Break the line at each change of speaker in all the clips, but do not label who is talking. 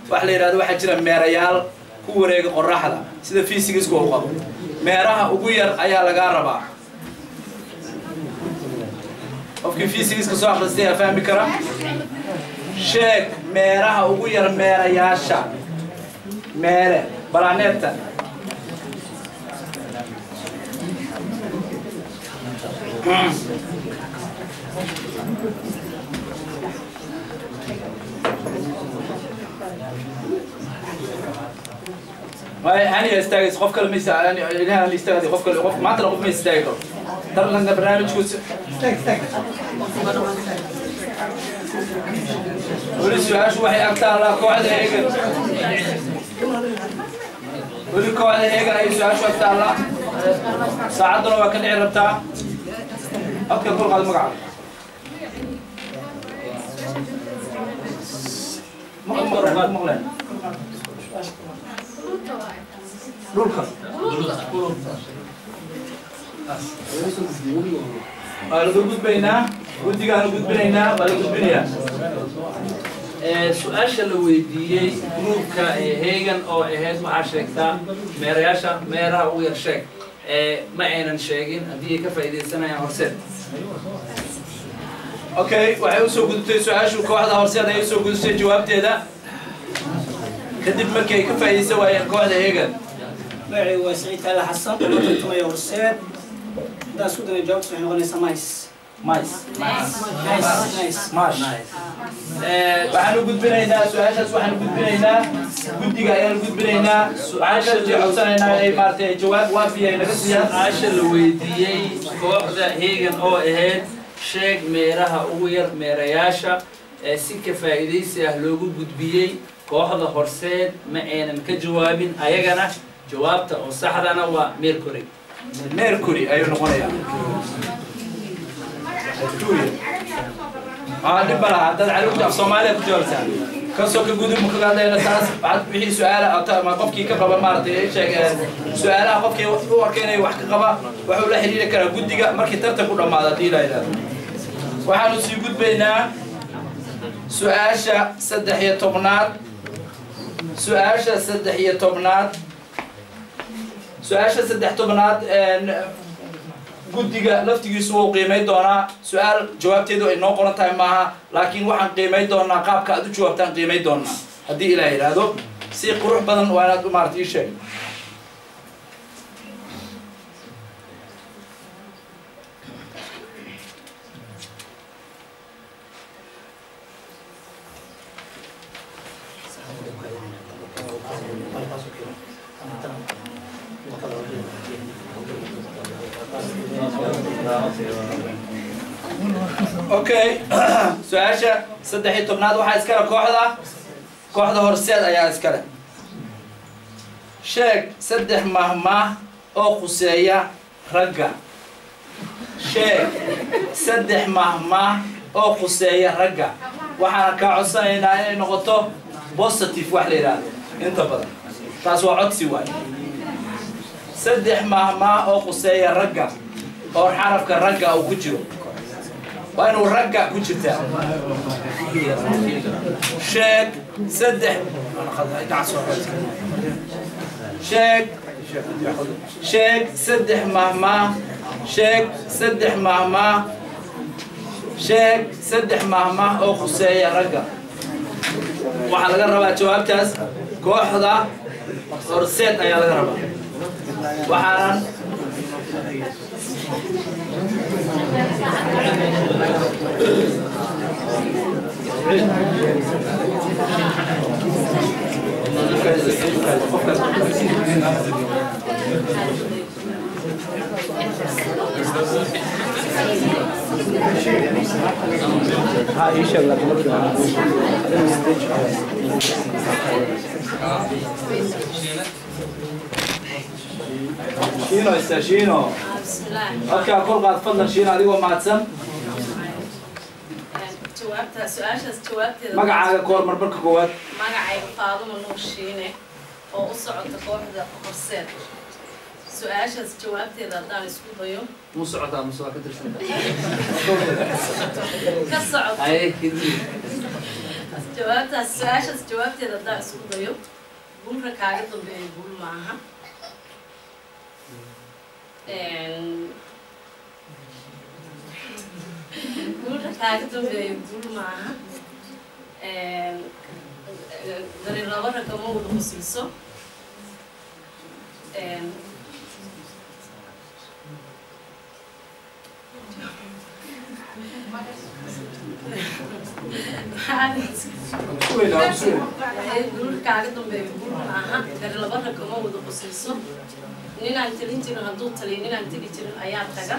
waxa la yiraahdo waxa jira meerayaal ku wareega qorraxda sida physics ku qabo meeraha ugu yar ayaa laga rabaa qofkii physics ka soo akhristay fahmi kara sheeg meeraha ugu yar meerayaasha meere planeta أنا أستعد خوف كلام يستعد أنا اللي يستعد خوف كلام خوف ما ترى خوف ما يستعد ترى لنا برنامج كوس استعد ولسه شو واحد أكتر لا قاعد هيك ولي قاعد هيك أي سؤال شو أكتر لا ساعدنا وكان عربتها أكتر كل هذا مقعد مغلق رولكا الجود بينا ودي كان الجود بينا بالجود بينا
سؤال شلويدي جروبك هيجن أو هيز مع شركة ميرياشا ميرا ويرشك ما عينا شيئين هذه كفايدة سنة يا هرسل
أوكي وحيوسو قلت سؤال شو كواحد هرسل هذا يوسو قلت جوابت هذا كدب مركي كفايدة سواء كواحد هيجن
معي وسعيد على حسن قلت يا هرسل ده سوداني جواب سمعنا غنيسة مايس
مايس
نايس
waxaan u gudbinaynaa su'aashaas waxaan u gudbinaynaa guddiga ayaan u gudbinaynaa su'aasha jecelsanaynaa inay maartay jawaab waafiya naga siiyaan
su'aasha la weydiiyey kooxda heegan oo ahayd sheeg meeraha ugu yar meerayaasha si ka faa'iidaysi ah loogu gudbiyey kooxda horseed ma aynan ka jawaabin ayagana jawaabta oo saxdana waa mercury
ayuu noqonayaa دب بلا هذا علوك في الصومالية كجولسان كسو كجودو مكان هذا ناس بعد بيجي سؤال أو ما قف كي كقبل مرتين إيش سؤال قف كي وركينا يوحك قبل وحول حريرة كنا جودي مركي ترتكو لما هذا تيلا إلى وحنو سيجود بينا سؤال سدحية طبنات سؤال سدحية طبنات سؤال سدح طبنات guddiga laftigiisu wuu qiimeyn doonaa su'aal jawaabteedu ay noo qoran tahay maaha laakiin waxaan qiimeyn doonaa qaabka aad u jawaabtaan qiimeyn doonaa haddii ilaahay yidhaahdo si qurux badan waa inaad maaragtay ii sheeg اوكي سؤال صدحي طبناد waxaa iskala kooxda horseed ayaa iskala sheeg saddex mahmaah oo quseeya ragga sheeg saddex mahmaah oo quseeya ragga waxaan ka codsanaynaa inay noqoto positive wax la yiraahdo inta badan taas waa codsi waay saddex mahmaah oo quseeya ragga oo xarafka ragga uu ku jiro وأنا ورجع كوتشتا شاك سدح شاك سدح مهما شاك سدح مهما شاك سدح مهما أو خسايا رجع وعلى جربة جواب تاس كوحدة ورسيت أيا جربة وحالا هاي شغلة شينو استشينو اوكي اقول قاعد تفضل شينو هذه ومعتصم
جوابتها سؤاشاس جوابتها
magacaaga koor marbarka koowaad
magacayga Faadumo Nuur Shiine oo u socota kooxda horseed سؤاشاس جوابتها hadaan isku dayo
mu socota ma soo ka tirsan
ka socota
ay kidi
su-aashaas jawaabteeda haddaan isku dayo guulka kaaga dambeeya guul maaha guulka kaaga dambeeya guul maaha dari laba ragama wada qusiiso guulka kaaga dambeeya guul maaha dari laba ragama wada qusiiso ninaan talin jirin hadduu taliyo ninaan tegi jirin ayaa taga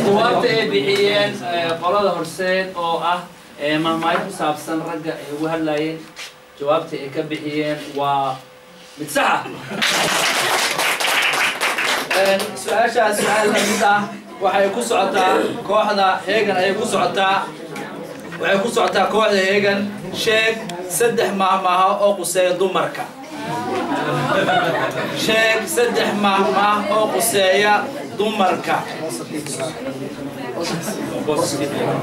jawaabta ay bixiyeen qolada horseed oo ah mahmaay ku saabsan ragga ay ugu hadlayeen jawaabta ay ka bixiyeen waa mid sax ah
su-aashaas su-aal lamid ah waxay ku socotaa kooxda heegan ayay ku socotaa waxay ku socotaa kooxda heegan sheeg 3 mahmaaha oo quseeya dumarka sheeg 3 mahmaah oo quseeya dumarka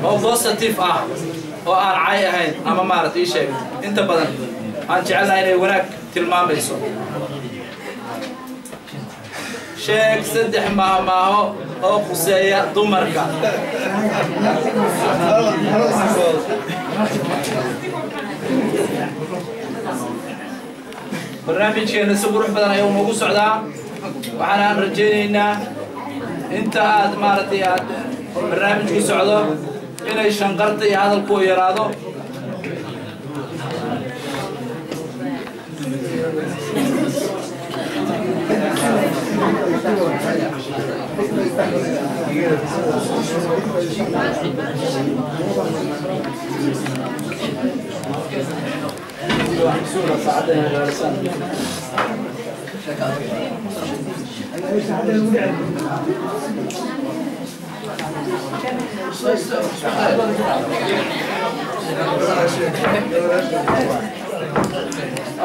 oo positive ah oo aan cay ahayn ama maaragtay sheeg inta badan aan jecelnahay inay wanaag tilmaamayso sheeg 3 mahmaaho oo quseeya dumarka barnaamijkeena si qurux badan ayuu noogu socdaa waxaan rajaynaynaa inta aad maaragtay aad barnaamijku socdo inay shanqarta iyo hadalku yaraado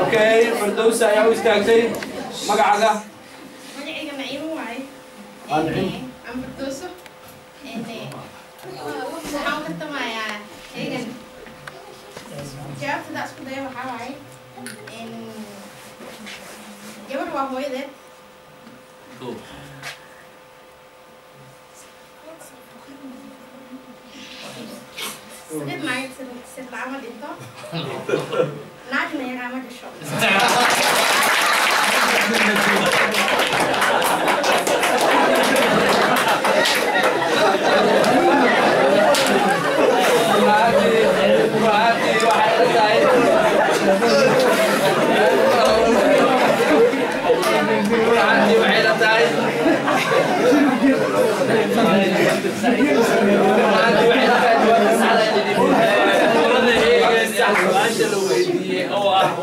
Okay, Firdawsa ayaa u istaagtay magacaaga
magacayga Naciimo waaye
aan
Firdawso waxaan ka tamayaa heegan jawaabtada isku daya waxaa waaye gabar waa hooyadeed sided naagad sid lacama dhinto naagna yagaama dhasho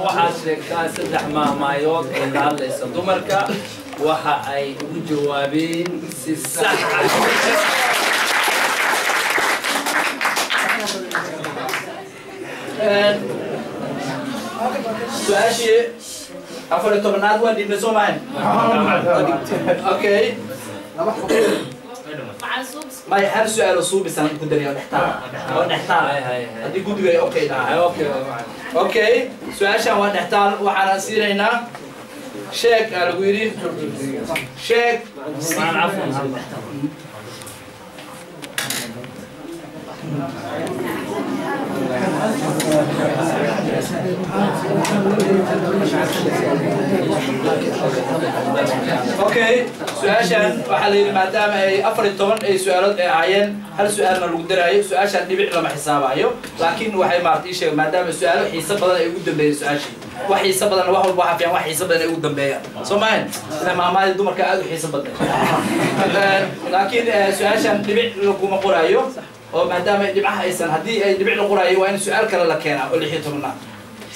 waxaad sheegtaa 3 mahmaayood oo ka hadlaysa dumarka waxa ay ugu jawaabeen si sax ah
su-aashii 14aad waa dhibna soo mahan okay may hal su-aal oo suubisan ku dariyo dhextaal haddii guddiga ay okay dhahay okay su-aashan waa dhextaal waxaan siinaynaa sheeg aa lagu yidhi sheeg okay su-aashan waxaa la yidhi maadaama ay 14 ay su-aalood ay ahaayeen hal su-aalna lagu daraayo su-aashan dhibic lama xisaabayo laakiin waxay maaragtay ii sheeg maadaama su-aalo xiiso badan ay ugu dambeeyeen su-aashii wax xiiso badan wax walba waxaa fiican wax xiiso badan ay ugu dambeeyaan soo maahan sida maamaadii dumarka aad u xiiso badan laakiin su-aashan dhibic laguma qoraayo oo maadaama dhibcaha aysan haddii ay dhibic la qoraayo waa in su-aal kale la keenaa oo 16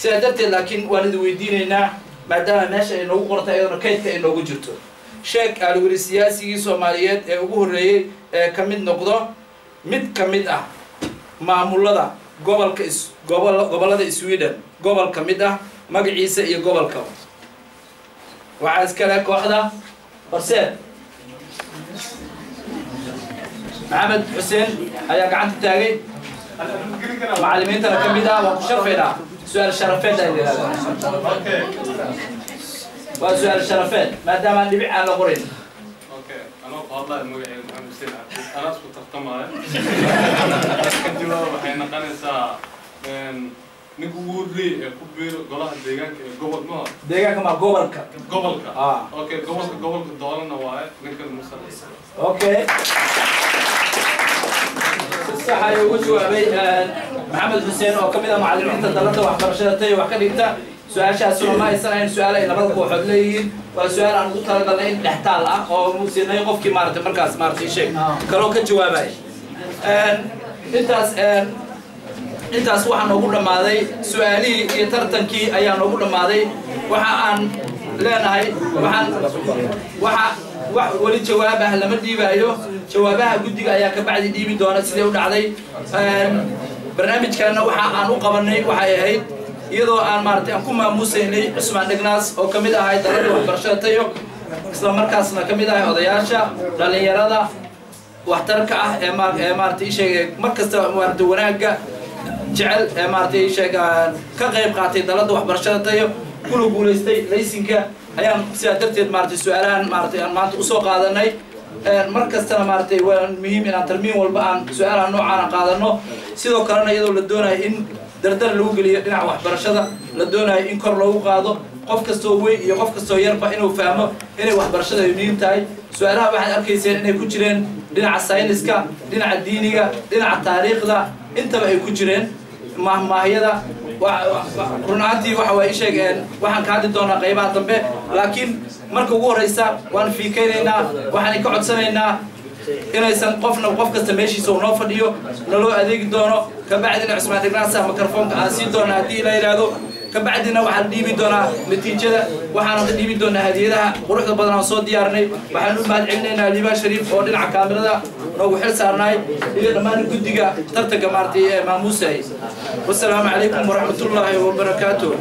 sidaa darteed laakiin waan idin weydiinaynaa maadaama meesha ay noogu qortay iyadana kaydka ay noogu jirto sheeg aa lagu yidhi siyaasigii soomaaliyeed ee ugu horreeyey ee ka mid noqdo mid ka mid ah maamulada gobolada Sweden gobol ka mid ah magaciisa iyo gobolka waxa iskale kooxda horseed Maxamed Xuseen ayaa gacanta taagay macallimiintana ka mid ah waa ku sharfeynaa su'aal sharafeed ay leedahay waa su'aal sharafeed maadaama dhibic aan la qorin
أنا والله الموضوع محمد حسين أنا أسكت تختمها كنتوا وحين قنصة نقول لي كبير قلها ديجان قبل ما
deegaanka ma gobolka
قبلك
ah
أوكي قبل الدولة نواعي نكمل المسألة
okay صح ayuu jawaabay Maxamed Xuseen oo kamid ah macallimiinta dalada waxbarashada tay wax ka dhigta su'aashaas oo ma aysan ahayn su'aal ay labada kooxood leeyihiin waa su'aal aan ugu talagalnay in dhextaal ah oo muusinay qofkii maartay markaas maartay sheeg kaloo ka jawaabay intaas waxaan ugu dhamaaday su'aalihii iyo tartankii ayaan ugu dhamaaday waxa aan leenahay wax wali jawaab ah lama dhiibayo jawaabaha guddiga ayaa ka bacdi dhiibi doona sidee u dhacday barnaamijkana waxa aan u qabanay waxay ahayd iyadoo aan maartay aan ku maamuusaynay Cusmaan Dhignaas oo kamid ahay dalada waxbarashada tayo isla markaasna kamid ahay odayaasha dhalinyarada waxtarka ah ee maartay sheegay markasta maartay wanaaga jecel ee maartay sheegaan ka qayb qaatay dalada waxbarashada tayo kula guuleystay laysinka ayaan sidaa darteed maartay su'aalahan maartay aan maanta u soo qaadanay markastana maartay waa muhiim inaan tarmiin walba aan su'aalaha noocaan qaadano sidoo kalena iyadoo la doonayo in dardar lagu geliyo dhinaca waxbarashada la doonayo in kor loogu qaado qof kastoo weyn iyo qof kastoo yarba inuu fahmo inay waxbarashada muhiim tahay su'aalaha waxaad arkayseen inay ku jireen dhinaca sayniska dhinaca diiniga dhinaca taariikhda intaba ay ku jireen mahmaahiyada runaantii waxa way sheegeen waxaan ka hadli doonaa qaybaha dambe laakiin marka ugu horeysa waan fiikeynaynaa waxaan ka codsanaynaa inaysan qof kasta meeshiisa uu noo fadhiyo naloo adeegi doono ka bacdina Cusmaan Dhignaas mikrofoonka aan sii doona haddii la yiraahdo ka bacdina waxaan dhiibi doonaa natiijada waxaan dhiibi doonaa hadiyadaha quruxda badan oo soo diyaarnay waxaan u mahadcelinaynaa Liibaan Shariif oo dhinaca kaamirada noogu xil saarnay iyo dhammaan guddiga tartanka maartay ee maamuusay wassalaamu calaykum waraxmatullaahi wabarakaatuh